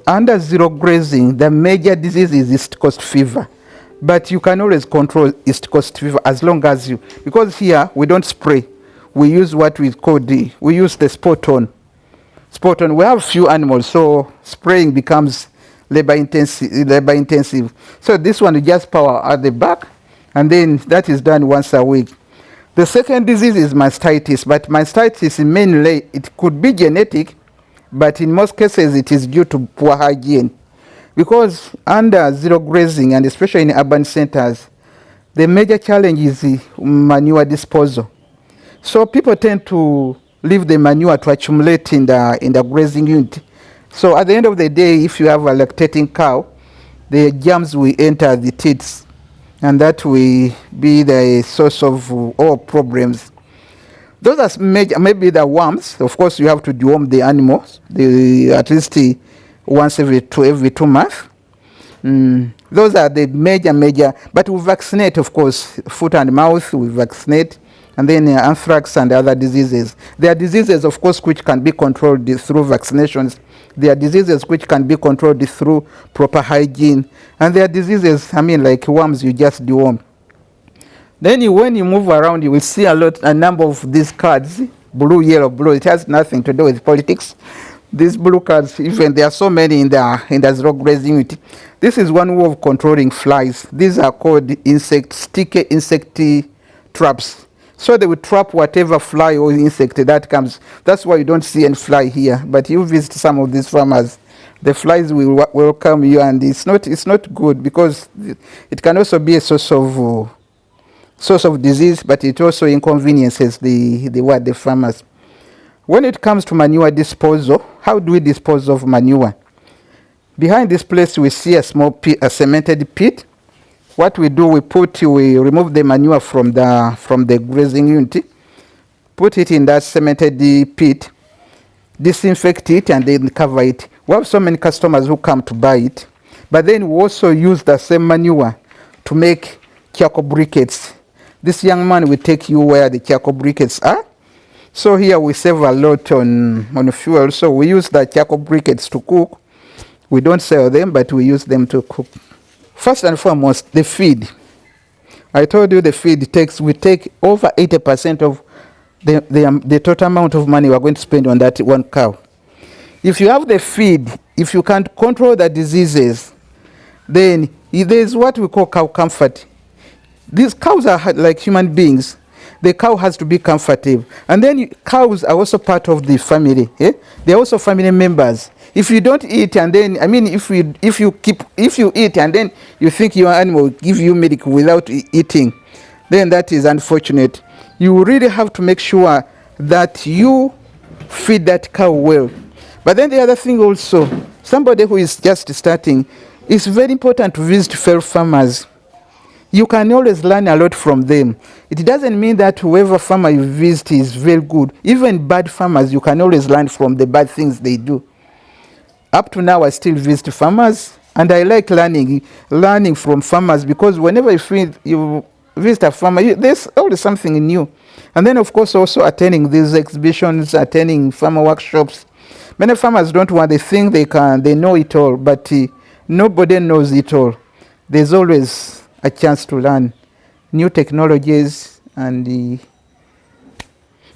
Under zero grazing, the major disease is East Coast fever, but you can always control East Coast fever as long as you, because here we don't spray, we use what we call we use the spot on. We have few animals, so spraying becomes labor intensive. So this one you just power at the back, and then that is done once a week. The second disease is mastitis, but mastitis mainly, it could be genetic, but in most cases it is due to poor hygiene. Because under zero grazing, and especially in urban centers, the major challenge is the manure disposal. So people tend to leave the manure to accumulate in the grazing unit. So at the end of the day, if you have a lactating cow, the germs will enter the teats, and that will be the source of all problems. Those are major, maybe the worms. Of course, you have to deworm the animals at least once every 2 months. Those are the major. But we vaccinate, of course, foot and mouth. We vaccinate, and then anthrax and other diseases. There are diseases, of course, which can be controlled through vaccinations. There are diseases which can be controlled through proper hygiene, and there are diseases, like worms, you just deworm. Then when you move around, you will see a number of these cards, blue, yellow, blue. It has nothing to do with politics. These blue cards, even there are so many in the zero grazing unit. This is one way of controlling flies. These are called sticky insect traps. So they will trap whatever fly or insect that comes. That's why you don't see any fly here. But you visit some of these farmers, the flies will welcome you, and it's not good, because it can also be a source of disease, but it also inconveniences the farmers. When it comes to manure disposal, how do we dispose of manure? Behind this place we see a small pit, a cemented pit. What we do, we remove the manure from the grazing unit, put it in that cemented pit, disinfect it, and then cover it. We have so many customers who come to buy it, but then we also use the same manure to make charcoal briquettes. This young man will take you where the charcoal briquettes are. So here we save a lot on fuel. So we use the charcoal briquettes to cook. We don't sell them, but we use them to cook. First and foremost, the feed. I told you the feed we take over 80% of the total amount of money we're going to spend on that one cow. If you have the feed, if you can't control the diseases, then there's what we call cow comfort. These cows are like human beings. The cow has to be comfortable. And then cows are also part of the family. Eh? They're also family members. If you don't eat, and then, if you eat and then you think your animal will give you milk without eating, then that is unfortunate. You really have to make sure that you feed that cow well. But then the other thing also, somebody who is just starting, it's very important to visit fellow farmers. You can always learn a lot from them. It doesn't mean that whoever farmer you visit is very good. Even bad farmers, you can always learn from the bad things they do. Up to now, I still visit farmers, and I like learning from farmers, because whenever you visit a farmer, there's always something new. And then, of course, also attending these exhibitions, attending farmer workshops. Many farmers don't want, they think they know it all, but nobody knows it all. There's always a chance to learn new technologies. And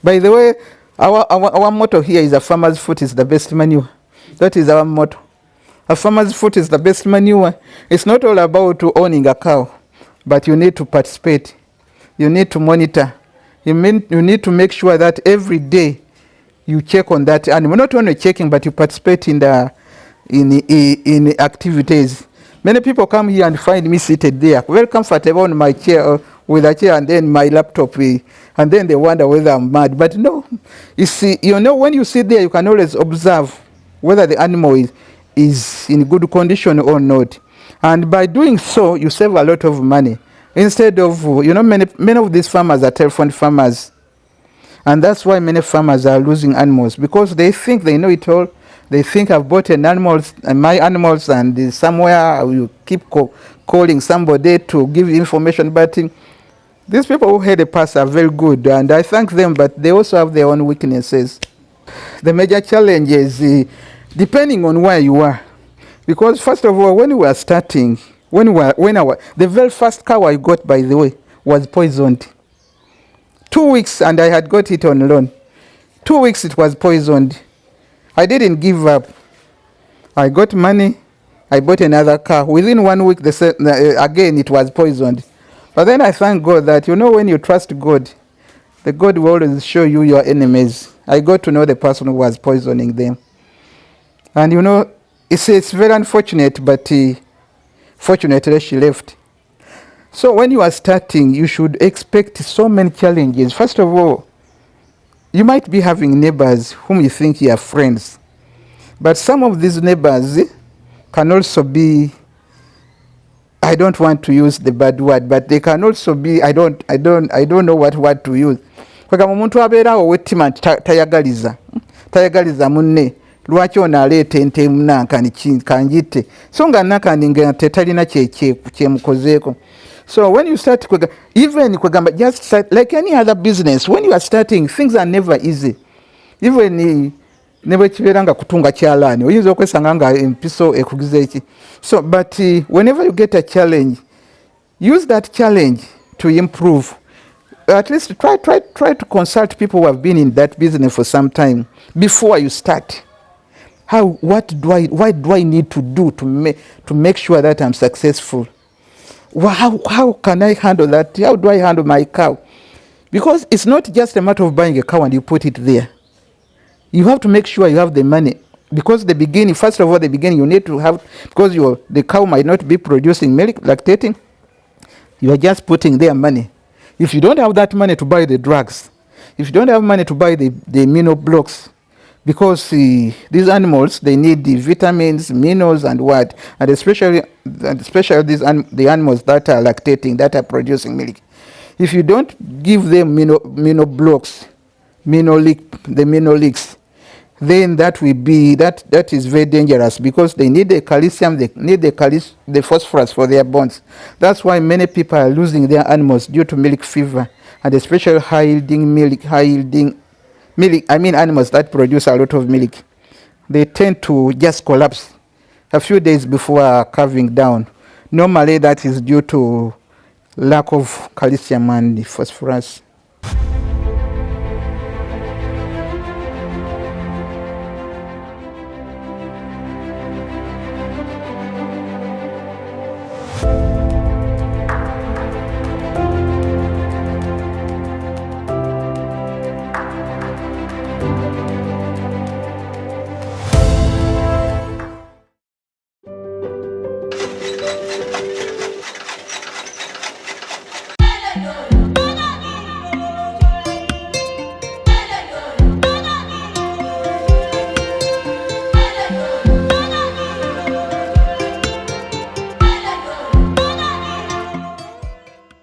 by the way, our motto here is a farmer's foot is the best manure. That is our motto. A farmer's foot is the best manure. It's not all about owning a cow, but you need to participate. You need to monitor. You need to make sure that every day you check on that animal. Not only checking, but you participate in activities. Many people come here and find me seated there, very comfortable on my chair, with a chair and then my laptop, and then they wonder whether I'm mad. But no, you see, when you sit there, you can always observe whether the animal is in good condition or not. And by doing so, you save a lot of money. Instead of, many of these farmers are telephone farmers. And that's why many farmers are losing animals, because they think they know it all. They think I've bought an animals, my animals, and somewhere you keep calling somebody to give information. But these people who had a pass are very good, and I thank them, but they also have their own weaknesses. The major challenge is depending on where you are. Because first of all, when we were starting, the very first cow I got, by the way, was poisoned. 2 weeks, and I had got it on loan. 2 weeks it was poisoned. I didn't give up. I got money. I bought another cow. Within 1 week, again it was poisoned. But then I thank God that, when you trust God, the God will always show you your enemies. I got to know the person who was poisoning them. And it's very unfortunate, but fortunately she left. So when you are starting, you should expect so many challenges. First of all, you might be having neighbors whom you think you are friends. But some of these neighbors can also be, I don't want to use the bad word, but they can also be, I don't know what word to use. Kwegamba omuntu abeerawo wettima tayagaliza munne lwaki ono aleeta ente munankani kanjite so nga nankani nga tetalina kyemukozeeko. So when you start even kwegamba just start, like any other business, when you are starting, things are never easy. Even ne bwe kibeera nga kutunga kyalaani oyinza okwesanga nga empiso ekugiza eki. So but whenever you get a challenge, use that challenge to improve. At least try to consult people who have been in that business for some time before you start. What do I need to do to make sure that I'm successful? How can I handle that? How do I handle my cow? Because it's not just a matter of buying a cow and you put it there. You have to make sure you have the money. Because first of all, you need to have, because the cow might not be producing milk, lactating. You are just putting their money. If you don't have that money to buy the drugs, if you don't have money to buy the mineral blocks, because these animals, they need the vitamins, minerals, and what, and especially the animals that are lactating, that are producing milk. If you don't give them mineral blocks, the mineral leaks, then that is very dangerous, because they need the calcium, they need the phosphorus for their bones. That's why many people are losing their animals due to milk fever, and especially high-yielding milk, I mean animals that produce a lot of milk. They tend to just collapse a few days before calving down. Normally that is due to lack of calcium and phosphorus.